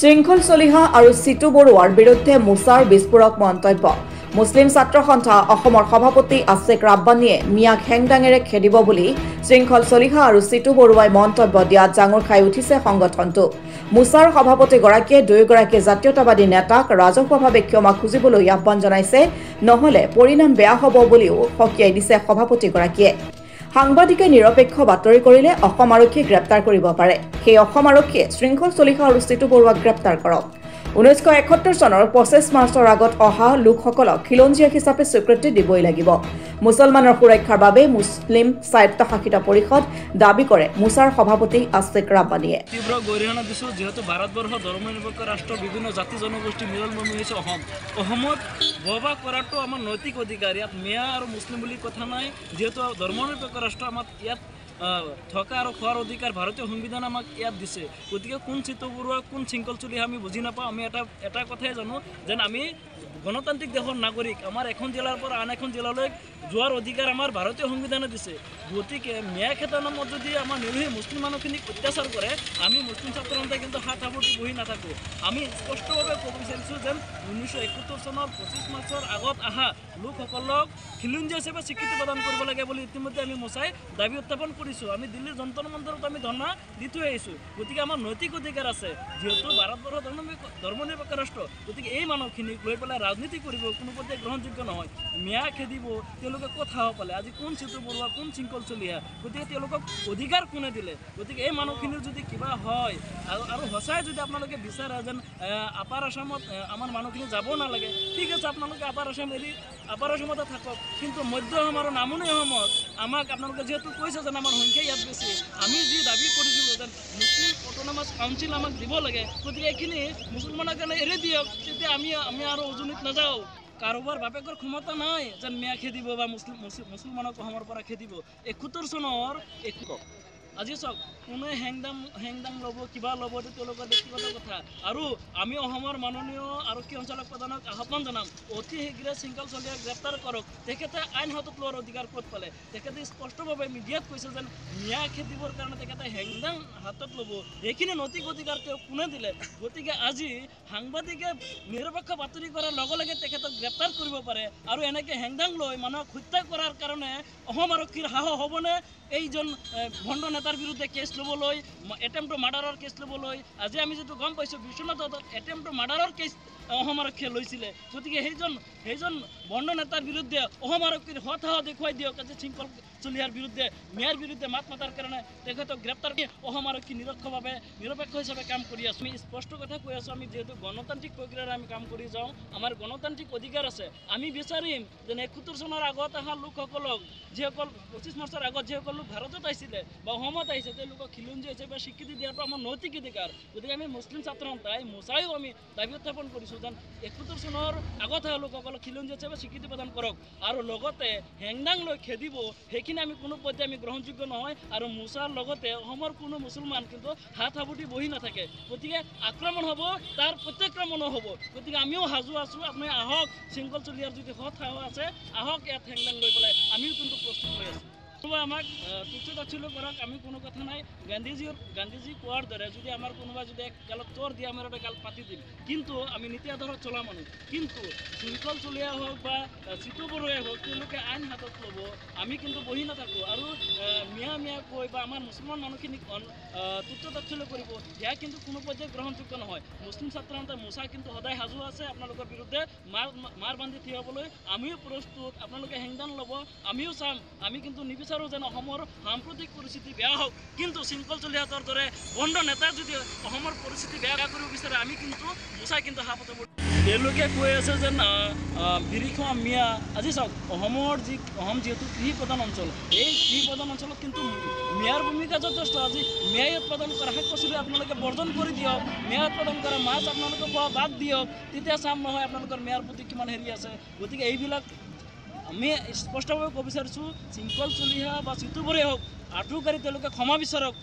শৃংখল চলিহা আৰু চিটু বৰুৱাৰ বিৰুদ্ধে মোছাৰ বিস্ফোৰক মন্তব্য। মুছলিম ছাত্ৰ সন্থা অসমৰ সভাপতি আছেক ৰাব্বানীয়ে মিয়াক হেংদাঙেৰে খেদিব বুলি শৃংখল চলিহা আৰু চিটু বৰুৱাই মন্তব্য দিয়াত জাঙুৰ খাই উঠিছে সংগঠনটো। মোছাৰ সভাপতিগৰাকীয়ে দুয়োগৰাকী জাতীয়তাবাদী নেতাক ৰাজহুৱাভাৱে ক্ষমা খুজিবলৈ আহ্বান জনাইছে, নহলে পৰিণাম বেয়া হ'ব বুলিও সকীয়াই দিছে সভাপতিগৰাকীয়ে। সাংবাদিকে নিৰপেক্ষ বাতৰি কৰিলে অসম আৰক্ষীয়ে গ্ৰেপ্তাৰ কৰিব পাৰে। সেই অসম আৰক্ষীয়ে শৃংখল চলিহা আৰু চিটু বৰুৱাক গ্ৰেপ্তাৰ কৰক। 1971 চনৰ 25 মাৰ্চৰ আগত অহা লোকসকলক খিলঞ্জীয়া হিচাপে স্বীকৃতি দিবই লাগিব। মুছলমানৰ সুৰক্ষাৰ বাবে মুছলিম স্বায়ত্তশাসিত পৰিষদ দাবী কৰে মোছাৰ সভাপতি আছেক ৰাব্বানীয়ে। তীব্ৰ গৰিহণা দিছোঁ, যিহেতু ভাৰতবৰ্ষ ধৰ্মনিৰপেক্ষ ৰাষ্ট্ৰ, বিভিন্ন জাতি জনগোষ্ঠী মিলনভূমি হৈছে অসমত বসবাস কৰাটো আমাৰ নৈতিক অধিকাৰ। ইয়াত মিয়া আৰু মুছলিম বুলি কথা নাই, যিহেতু ধৰ্মনিৰপেক্ষ ৰাষ্ট্ৰ আমাক ইয়াত থকা আৰু খোৱাৰ অধিকাৰ ভাৰতীয় সংবিধান আমাক ইয়াত দিছে। গতিকে কোন চিটু বৰুৱা কোন শৃংখল চলিহা আমি বুজি নাপাওঁ। আমি এটা কথাই জানো যেন আমি গণতান্ত্ৰিক দেশৰ নাগৰিক। আমাৰ এখন জিলাৰ পৰা আন এখন জিলালৈ যোৱাৰ অধিকাৰ আমাৰ ভাৰতীয় সংবিধানে দিছে। গতিকে মিয়া খেতাৰ নামত যদি আমাৰ নিৰীহ মুছলিম মানুহখিনিক অত্যাচাৰ কৰে, আমি মুছলিম ছাত্ৰ সন্থাই কিন্তু হাত সাৱটি বহি নাথাকোঁ। আমি স্পষ্টভাৱে ক'ব বিচাৰিছোঁ যেন 1971 চনৰ 25 মাৰ্চৰ আগত অহা লোকসকলক খিলঞ্জীয়া হিচাপে স্বীকৃতি প্ৰদান কৰিব লাগে বুলি ইতিমধ্যে আমি মোছাই দাবী উত্থাপন কৰিছোঁ। আমি দিল্লীৰ যন্ত্ৰ মন্দিৰত আমি ধৰ্ণা দি থৈ আহিছোঁ। গতিকে আমাৰ নৈতিক অধিকাৰ আছে, যিহেতু ভাৰতবৰ্ষ ধৰ্মনিৰপেক্ষ ৰাষ্ট্ৰ। গতিকে এই মানুহখিনিক লৈ পেলাই ৰাজনীতি কৰিব কোনোপধ্যে গ্ৰহণযোগ্য নহয়। মিয়া খেদিব, তেওঁলোকে ক'ত সাহস পালে? আজি কোন চিটু বৰুৱা কোন শৃংখল চলিহা? গতিকে তেওঁলোকক অধিকাৰ কোনে দিলে? গতিকে এই মানুহখিনিৰ যদি কিবা হয় আৰু সঁচাই যদি আপোনালোকে বিচাৰে যেন আপাৰ আসামত আমাৰ মানুহখিনি যাব নালাগে, ঠিক আছে, আপোনালোকে আপাৰ আসাম এৰি আপাৰ আসামতে থাকক। কিন্তু মধ্য অসম আৰু নামনি অসমত আমাক আপোনালোকে যিহেতু কৈছে যেন আমাৰ সংখ্যা ইয়াত বেছি, আমি যি দাবী কৰিছিলোঁ যেন মুছলিম অট'নমাছ কাউন্সিল আমাক দিব লাগে, গতিকে এইখিনি মুছলমানৰ কাৰণে এৰি দিয়ক। তেতিয়া আমি আৰু উজনিত নাযাওঁ। কাৰোবাৰ বাপেকৰ ক্ষমতা নাই যেন মিয়া খেদিব বা মুছলমানক অসমৰ পৰা খেদিব। 71 চনৰ আজি চাওক, কোনে হেংদাং ল'ব, কিবা ল'ব, এইটো তেওঁলোকৰ ব্যক্তিগত কথা। আৰু আমি অসমৰ মাননীয় আৰক্ষী সঞ্চালক প্ৰধানক আহ্বান জনাম, অতি শীঘ্ৰে শৃংখল চলিহাক গ্ৰেপ্তাৰ কৰক। তেখেতে আইন হাতত লোৱাৰ অধিকাৰ ক'ত পালে? তেখেতে স্পষ্টভাৱে মিডিয়াত কৈছে যেন মিয়া খেদিবৰ কাৰণে তেখেতে হেংদাং হাতত ল'ব। সেইখিনি নৈতিক অধিকাৰ তেওঁ কোনে দিলে? গতিকে আজি সাংবাদিকে নিৰপেক্ষ বাতৰি কৰাৰ লগে লগে তেখেতক গ্ৰেপ্তাৰ কৰিব পাৰে, আৰু এনেকৈ হেংদাং লৈ মানুহক হত্যা কৰাৰ কাৰণে অসম আৰক্ষীৰ সাহস হ'বনে এইজন ভণ্ড নেতাৰ বিৰুদ্ধে কেছ ল'বলৈ, এটেম্প টু মাৰ্ডাৰৰ কেছ ল'বলৈ? আজি আমি যিটো গম পাইছোঁ, বিশ্বনাথত এটেম্প টু মাৰ্ডাৰৰ কেছ অসম আৰক্ষীয়ে লৈছিলে। গতিকে সেইজন ভণ্ড নেতাৰ বিৰুদ্ধে অসম আৰক্ষীৰ সাহস দেখুৱাই দিয়ক। আজি শৃংখল চলিহাৰ বিৰুদ্ধে, মিয়াৰ বিৰুদ্ধে মাত মাতাৰ কাৰণে তেখেতক গ্ৰেপ্তাৰ কৰি অসম আৰক্ষী নিৰপেক্ষ হিচাপে কাম কৰি আছোঁ। আমি স্পষ্ট কথা কৈ আছোঁ, আমি যিহেতু গণতান্ত্ৰিক প্ৰক্ৰিয়াৰে আমি কাম কৰি যাওঁ, আমাৰ গণতান্ত্ৰিক অধিকাৰ আছে। আমি বিচাৰিম যে 71 চনৰ আগত অহা লোকসকলক, যিসকল 25 মাৰ্চৰ আগত যিসকল লোক ভাৰতত আহিছিলে বা অসমত আহিছে, তেওঁলোকক খিলঞ্জীয়া হিচাপে স্বীকৃতি দিয়াটো আমাৰ নৈতিক অধিকাৰ। গতিকে আমি মুছলিম ছাত্ৰ সন্থাই মোছাইও আমি দাবী উত্থাপন কৰিছোঁ যেন 71 চনৰ আগত অহা লোকসকলক খিলঞ্জীয়া হিচাপে স্বীকৃতি প্ৰদান কৰক, আৰু লগতে হেংদাং লৈ খেদিব, সেইখিনি আমি কোনো পৰ্যায়ে আমি গ্ৰহণযোগ্য নহয়। আৰু মোছাৰ লগতে অসমৰ কোনো মুছলমান কিন্তু হাত সাৱটি বহি নাথাকে। গতিকে আক্ৰমণ হ'ব, তাৰ প্ৰত্যাক্ৰমণো হ'ব। গতিকে আমিও সাজু আছোঁ। আপুনি আহক, শৃংখল চলিহাৰ যদি সাহস আছে, আহক, ইয়াত হেংদাং লৈ পেলাই আমিও কিন্তু প্ৰস্তুত হৈ আছোঁ। আমাক তুচ্ছ তাচ্ছিল্য কৰক, আমি কোনো কথা নাই। গান্ধীজী কোৱাৰ দৰে যদি আমাৰ কোনোবাই যদি এক গালত চোৰ দিয়ে, আমাৰ এটা গাল পাতি দিম, কিন্তু আমি নীতি আদৰ্শত চলা মানুহ। কিন্তু শৃংখল চলিহা হওক বা চিটু বৰুৱাই হওক, তেওঁলোকে আইন হাতত ল'ব, আমি কিন্তু বহি নাথাকোঁ। আৰু মিয়া কৈ বা আমাৰ মুছলমান মানুহখিনিক তুচ্ছ তাচ্ছিল্য কৰিব, সেয়া কিন্তু কোনো পৰ্যায়ে গ্ৰহণযোগ্য নহয়। মুছলিম ছাত্ৰ সন্থাই মোছা কিন্তু সদায় সাজু আছে আপোনালোকৰ বিৰুদ্ধে মাৰ বান্ধি থিয় হ'বলৈ। আমিও প্ৰস্তুত, আপোনালোকে হেংদাং ল'ব, আমিও চাম। আমি কিন্তু নিবিচাৰোঁ যেন অসমৰ সাম্প্ৰতিক পৰিস্থিতি বেয়া হওক, কিন্তু শৃংখল চলিহাতৰ দৰে ভণ্ড নেতাই যদি অসমৰ পৰিস্থিতি বেয়া কৰিব বিচাৰে, আমি কিন্তু মোছাই কিন্তু হাতত ল'ব। তেওঁলোকে কৈ আছে যেন বিৰিখোৱা মিয়া। আজি চাওক, অসম যিহেতু কৃষি প্ৰধান অঞ্চল, এই কৃষি প্ৰধান অঞ্চলত কিন্তু মিয়াৰ ভূমিকা যথেষ্ট। আজি মিয়াই উৎপাদন কৰা শাক পাচলি আপোনালোকে বৰ্জন কৰি দিয়ক, মিয়া উৎপাদন কৰা মাছ আপোনালোকে খোৱা বাদ দিয়ক, তেতিয়া চাম নহয় আপোনালোকৰ মিয়াৰ প্ৰতি কিমান হেৰি আছে। গতিকে এইবিলাক আমি স্পষ্টভাৱে ক'ব বিচাৰিছোঁ, শৃংখল চলিহা বা চিটু বৰুৱাই হওক, আঁঠুকাঢ়ি তেওঁলোকে ক্ষমা বিচাৰক।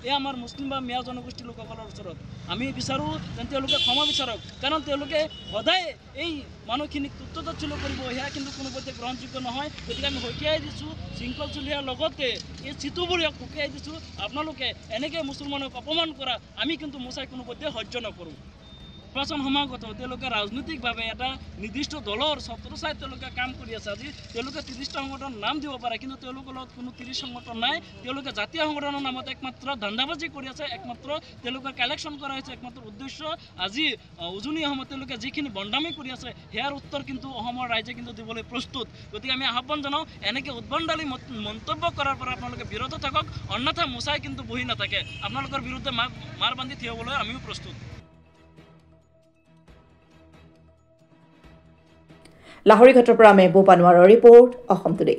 এই আমাৰ মুছলিম বা মিয়া জনগোষ্ঠীৰ লোকসকলৰ ওচৰত আমি বিচাৰোঁ যেন তেওঁলোকে ক্ষমা বিচাৰক, কাৰণ তেওঁলোকে সদায় এই মানুহখিনিক তুচ্ছ তাচ্ছিল্য কৰিব, সেয়া কিন্তু কোনো পৰ্যায়ে গ্ৰহণযোগ্য নহয়। গতিকে আমি সকীয়াই দিছোঁ, শৃংখল চলিহাৰ লগতে এই চিটু বৰুৱাক সকীয়াই দিছোঁ, আপোনালোকে এনেকৈ মুছলমানক অপমান কৰা আমি কিন্তু মোছাই কোনো পৰ্যায়ে সহ্য নকৰোঁ। নিৰ্বাচন সমাগত তেওঁলোকে ৰাজনৈতিকভাৱে এটা নিৰ্দিষ্ট দলৰ ছত্ৰছায়াত তেওঁলোকে কাম কৰি আছে আজি তেওঁলোকে 30টা সংগঠন নাম দিব পাৰে কিন্তু তেওঁলোকৰ লগত কোনো 30 সংগঠন নাই তেওঁলোকে জাতীয় সংগঠনৰ নামত একমাত্ৰ ধান্দাবাজি কৰি আছে একমাত্ৰ তেওঁলোকে কালেকশ্যন কৰা হৈছে একমাত্ৰ উদ্দেশ্য আজি উজনি অসমত তেওঁলোকে যিখিনি বণ্ডামি কৰি আছে সেয়াৰ উত্তৰ কিন্তু অসমৰ ৰাইজে কিন্তু দিবলৈ প্ৰস্তুত গতিকে আমি আহ্বান জনাওঁ এনেকৈ উদ্ভণ্ডালি মন্তব্য কৰাৰ পৰা আপোনালোকে বিৰত থাকক অন্যথা মোচাই কিন্তু বহি নাথাকে আপোনালোকৰ বিৰুদ্ধে মাৰ বান্ধি থিয় হ'বলৈ আমিও প্ৰস্তুত লাহৰীঘাটৰ পৰা মেহবুব আনোৱাৰৰ ৰিপৰ্ট অসম টুডে।